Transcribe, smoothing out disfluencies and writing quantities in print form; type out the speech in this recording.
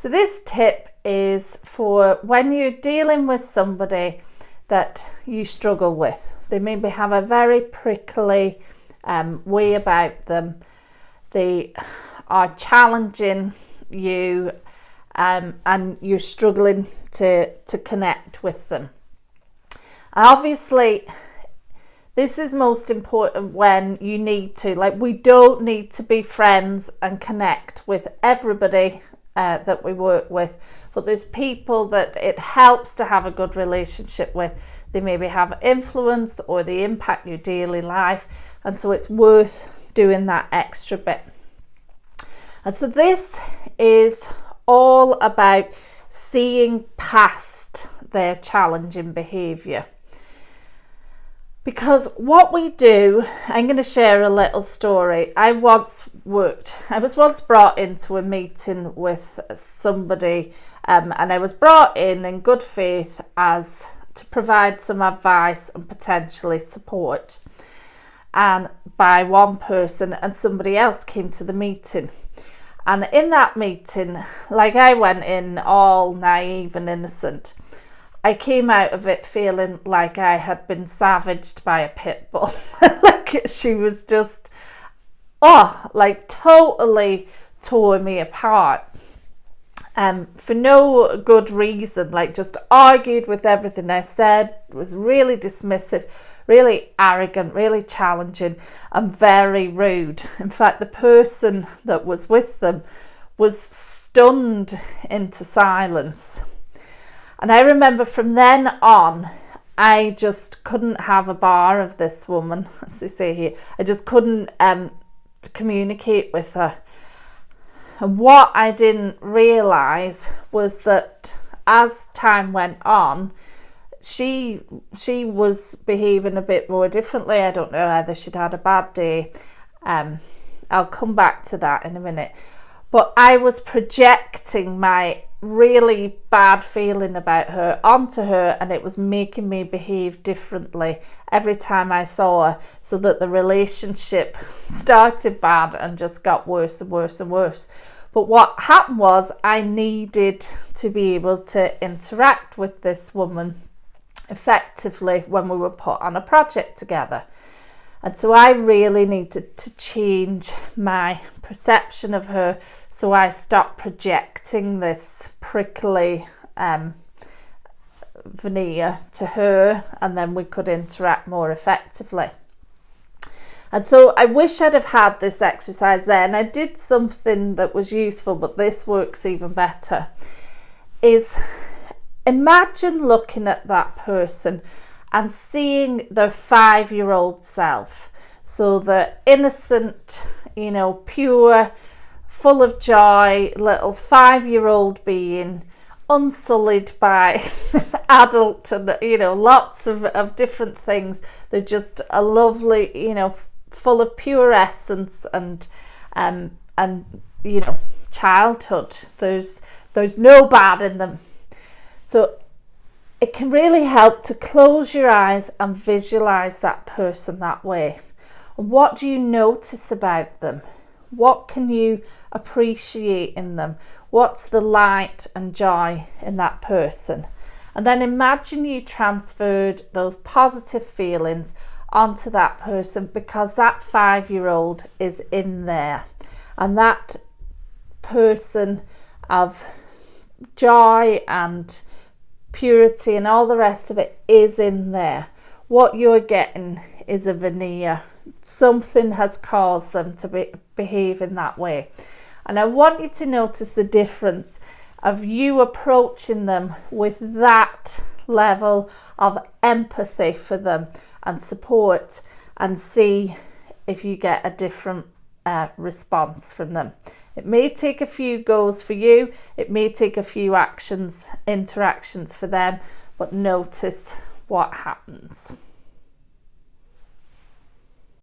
So this tip is for when you're dealing with somebody that you struggle with. They maybe have a very prickly way about them. They are challenging you and you're struggling to connect with them. Obviously, this is most important when you need to. Like, we don't need to be friends and connect with everybody that we work with, but there's people that it helps to have a good relationship with. They maybe have influence or they impact your daily life, and so it's worth doing that extra bit. And so this is all about seeing past their challenging behaviour. Because what we do, I'm going to share a little story. I was once brought into a meeting with somebody, and I was brought in good faith as to provide some advice and potentially support. And by one person, and somebody else came to the meeting. And in that meeting, like, I went in all naive and innocent. I came out of it feeling like I had been savaged by a pit bull. Like, she was just, totally tore me apart. For no good reason, like, just argued with everything I said, was really dismissive, really arrogant, really challenging, and very rude. In fact, the person that was with them was stunned into silence. And I remember from then on, I just couldn't have a bar of this woman, as they say here. I just couldn't communicate with her. And what I didn't realise was that as time went on, she was behaving a bit more differently. I don't know whether she'd had a bad day. I'll come back to that in a minute. But I was projecting my really bad feeling about her onto her, and it was making me behave differently every time I saw her, so that the relationship started bad and just got worse and worse and worse. But what happened was, I needed to be able to interact with this woman effectively when we were put on a project together. And so I really needed to change my perception of her, so I stopped projecting this prickly veneer to her, and then we could interact more effectively. And so I wish I'd have had this exercise there, and I did something that was useful, but this works even better. Is imagine looking at that person and seeing their 5-year-old self. So the innocent, pure, full of joy, little 5-year-old being, unsullied by adult and, lots of different things. They're just a lovely, full of pure essence and childhood. There's no bad in them. So it can really help to close your eyes and visualize that person that way. What do you notice about them? What can you appreciate in them? What's the light and joy in that person? And then imagine you transferred those positive feelings onto that person, because that 5-year-old is in there, and that person of joy and purity and all the rest of it is in there. What you're getting is a veneer. Something has caused them to behave in that way. And I want you to notice the difference of you approaching them with that level of empathy for them and support, and see if you get a different response from them. It may take a few goes for you, it may take a few interactions for them, but notice what happens.